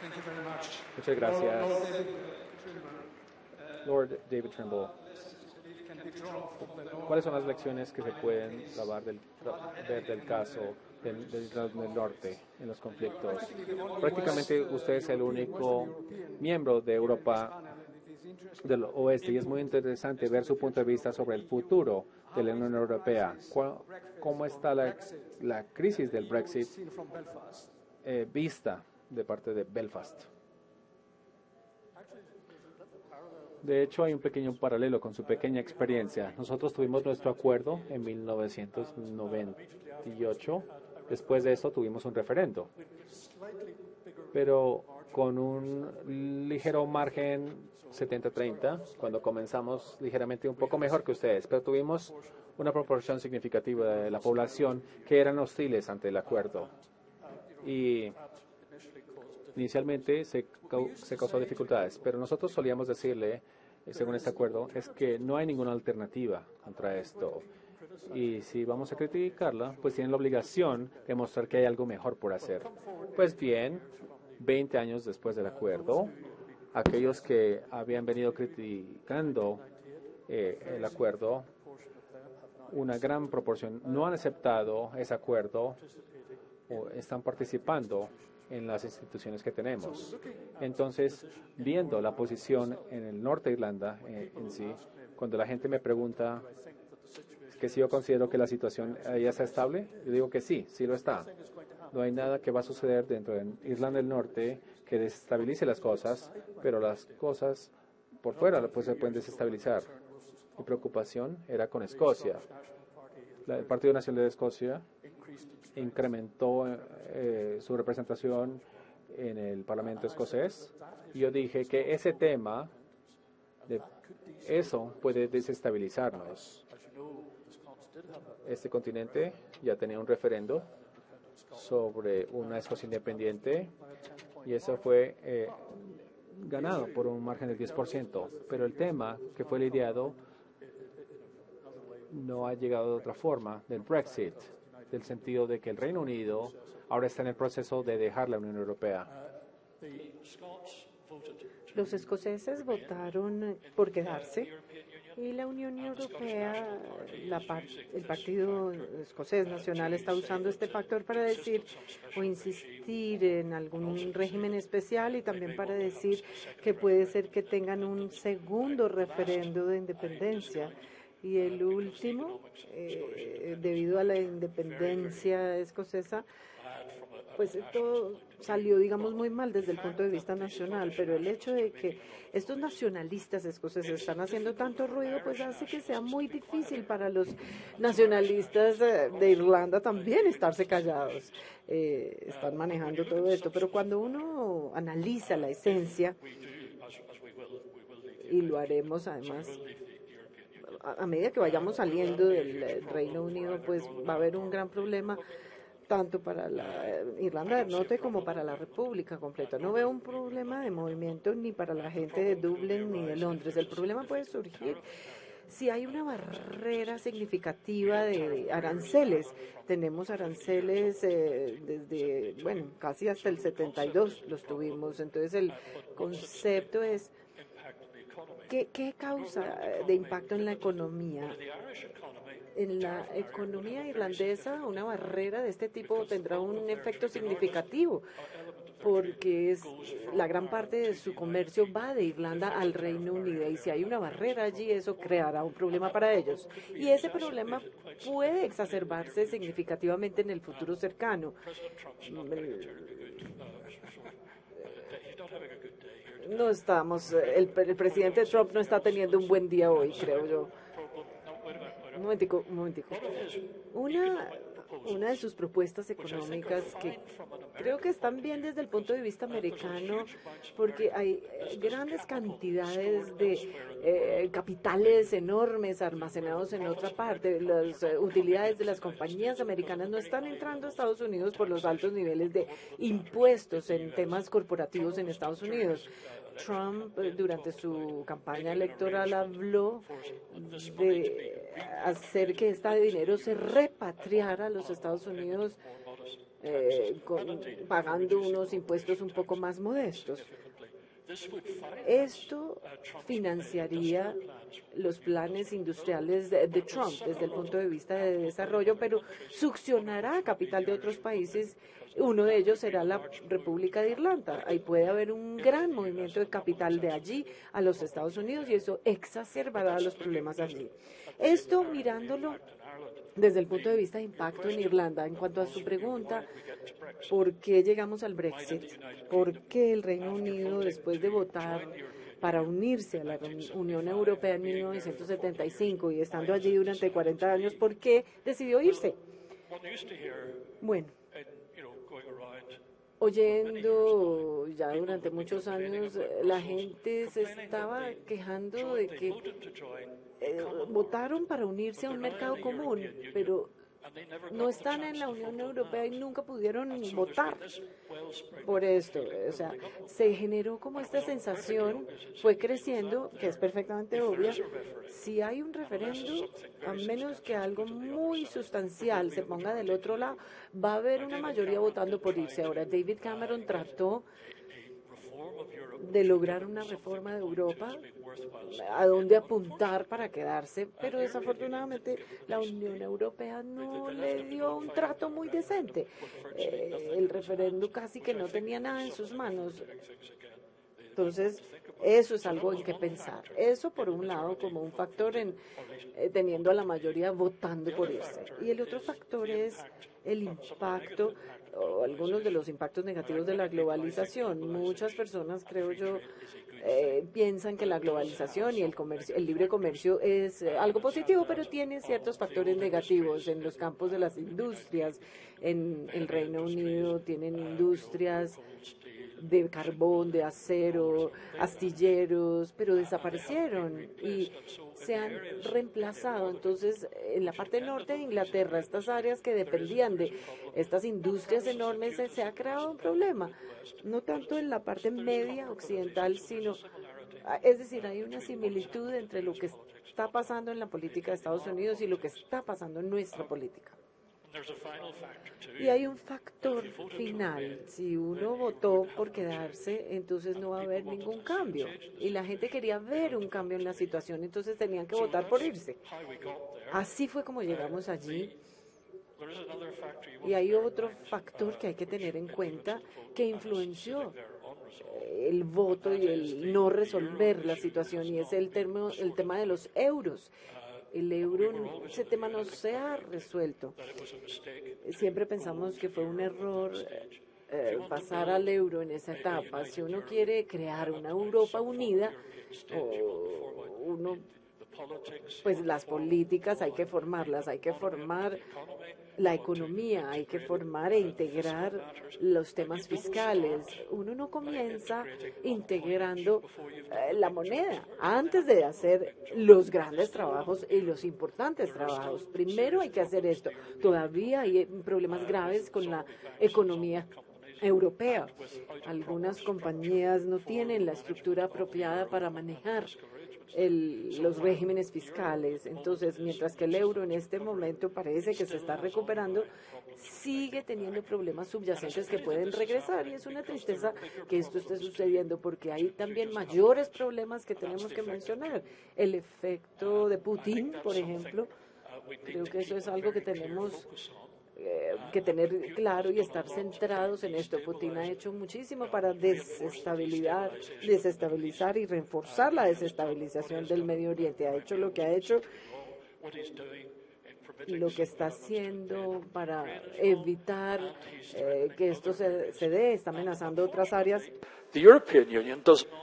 Thank you very much. Muchas gracias. Lord David Trimble, ¿cuáles son las lecciones que se pueden ver del caso del Irlanda del Norte en los conflictos? Prácticamente usted es el único miembro de Europa del Oeste y es muy interesante ver su punto de vista sobre el futuro de la Unión Europea. ¿Cómo está la crisis del Brexit vista de parte de Belfast? De hecho, hay un pequeño paralelo con su pequeña experiencia. Nosotros tuvimos nuestro acuerdo en 1998. Después de eso tuvimos un referendo, pero con un ligero margen 70-30, cuando comenzamos ligeramente un poco mejor que ustedes, pero tuvimos una proporción significativa de la población que eran hostiles ante el acuerdo. Y inicialmente se causó dificultades, pero nosotros solíamos decirle, según este acuerdo, es que no hay ninguna alternativa contra esto. Y si vamos a criticarla, pues tienen la obligación de mostrar que hay algo mejor por hacer. Pues bien, 20 años después del acuerdo, aquellos que habían venido criticando el acuerdo, una gran proporción no han aceptado ese acuerdo o están participando en las instituciones que tenemos. Entonces, viendo la posición en el norte de Irlanda en sí, cuando la gente me pregunta que si yo considero que la situación ya está estable, yo digo que sí, sí lo está. No hay nada que va a suceder dentro de Irlanda del Norte que desestabilice las cosas, pero las cosas por fuera pues, se pueden desestabilizar. Mi preocupación era con Escocia. El Partido Nacional de Escocia incrementó su representación en el Parlamento escocés. Y yo dije que ese tema, eso puede desestabilizarnos. Este continente ya tenía un referendo sobre una Escocia independiente y eso fue ganado por un margen del 10%. Pero el tema que fue lidiado no ha llegado de otra forma del Brexit, del sentido de que el Reino Unido ahora está en el proceso de dejar la Unión Europea. Los escoceses votaron por quedarse y la Unión Europea, el Partido Escocés Nacional está usando este factor para decir o insistir en algún régimen especial y también para decir que puede ser que tengan un segundo referendo de independencia. Y el último, debido a la independencia escocesa, pues todo salió, digamos, muy mal desde el punto de vista nacional, pero el hecho de que estos nacionalistas escoceses están haciendo tanto ruido, pues hace que sea muy difícil para los nacionalistas de Irlanda también estarse callados. Están manejando todo esto, pero cuando uno analiza la esencia, y lo haremos además, a medida que vayamos saliendo del Reino Unido, pues va a haber un gran problema tanto para la Irlanda del Norte como para la República completa. No veo un problema de movimiento ni para la gente de Dublín ni de Londres. El problema puede surgir si hay una barrera significativa de aranceles. Tenemos aranceles desde, bueno, casi hasta el 72 los tuvimos. Entonces el concepto es ¿qué causa de impacto en la economía? En la economía irlandesa, una barrera de este tipo tendrá un efecto significativo, porque la gran parte de su comercio va de Irlanda al Reino Unido, y si hay una barrera allí, eso creará un problema para ellos. Y ese problema puede exacerbarse significativamente en el futuro cercano. No estamos, el presidente Trump no está teniendo un buen día hoy, creo yo. Un momentico. Una de sus propuestas económicas que creo que están bien desde el punto de vista americano, porque hay grandes cantidades de capitales enormes almacenados en otra parte. Las utilidades de las compañías americanas no están entrando a Estados Unidos por los altos niveles de impuestos en temas corporativos en Estados Unidos. Trump durante su campaña electoral habló de hacer que este dinero se repatriara a los Estados Unidos pagando unos impuestos un poco más modestos. Esto financiaría los planes industriales de Trump desde el punto de vista de desarrollo, pero succionará capital de otros países. Uno de ellos será la República de Irlanda. Ahí puede haber un gran movimiento de capital de allí a los Estados Unidos y eso exacerbará los problemas allí. Esto mirándolo desde el punto de vista de impacto en Irlanda. En cuanto a su pregunta, ¿por qué llegamos al Brexit? ¿Por qué el Reino Unido, después de votar para unirse a la Unión Europea en 1975 y estando allí durante 40 años, por qué decidió irse? Bueno, oyendo ya durante muchos años, la gente se estaba quejando de que votaron para unirse a un mercado común, pero no están en la Unión Europea y nunca pudieron votar por esto. O sea, se generó como esta sensación, fue creciendo, que es perfectamente obvia. Si hay un referendo, a menos que algo muy sustancial se ponga del otro lado, va a haber una mayoría votando por irse. Ahora, David Cameron trató de lograr una reforma de Europa, a dónde apuntar para quedarse, pero desafortunadamente la Unión Europea no le dio un trato muy decente. El referendo casi que no tenía nada en sus manos. Entonces, eso es algo en que pensar. Eso, por un lado, como un factor en teniendo a la mayoría votando por irse. Y el otro factor es el impacto o algunos de los impactos negativos de la globalización. Muchas personas, creo yo, piensan que la globalización y el libre comercio es algo positivo, pero tiene ciertos factores negativos en los campos de las industrias. En el Reino Unido tienen industrias de carbón, de acero, astilleros, pero desaparecieron y se han reemplazado. Entonces, en la parte norte de Inglaterra, estas áreas que dependían de estas industrias enormes, se ha creado un problema. No tanto en la parte media occidental, sino, es decir, hay una similitud entre lo que está pasando en la política de Estados Unidos y lo que está pasando en nuestra política. Y hay un factor final. Si uno votó por quedarse, entonces no va a haber ningún cambio. Y la gente quería ver un cambio en la situación, entonces tenían que votar por irse. Así fue como llegamos allí. Y hay otro factor que hay que tener en cuenta que influenció el voto y el no resolver la situación, y es el tema de los euros. El euro, ese tema no se ha resuelto. Siempre pensamos que fue un error pasar al euro en esa etapa. Si uno quiere crear una Europa unida, pues las políticas hay que formarlas, hay que formar la economía, hay que formar e integrar los temas fiscales. Uno no comienza integrando la moneda antes de hacer los grandes trabajos y los importantes trabajos. Primero hay que hacer esto. Todavía hay problemas graves con la economía europea. Algunas compañías no tienen la estructura apropiada para manejar los regímenes fiscales. Entonces, mientras que el euro en este momento parece que se está recuperando, sigue teniendo problemas subyacentes que pueden regresar, y es una tristeza que esto esté sucediendo porque hay también mayores problemas que tenemos que mencionar. El efecto de Putin, por ejemplo, creo que eso es algo que tenemos que tener claro y estar centrados en esto. Putin ha hecho muchísimo para desestabilizar y reforzar la desestabilización del Medio Oriente. Ha hecho lo que ha hecho, lo que está haciendo para evitar que esto se dé. Está amenazando otras áreas.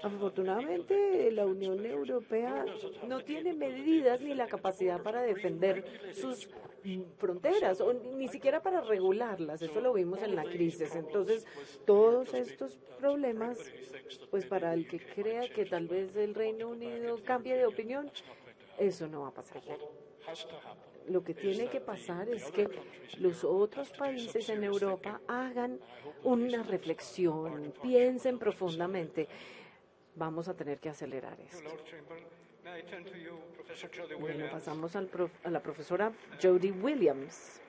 Afortunadamente, la Unión Europea no tiene medidas ni la capacidad para defender sus fronteras, o ni siquiera para regularlas. Eso lo vimos en la crisis. Entonces, todos estos problemas, pues para el que crea que tal vez el Reino Unido cambie de opinión, eso no va a pasar. Lo que tiene que pasar es que los otros países en Europa hagan una reflexión, piensen profundamente. vamos a tener que acelerar esto. Lord Chamberlain. Now I turn to you, Professor Jody Bueno, Williams. pasamos a la profesora Jody Williams.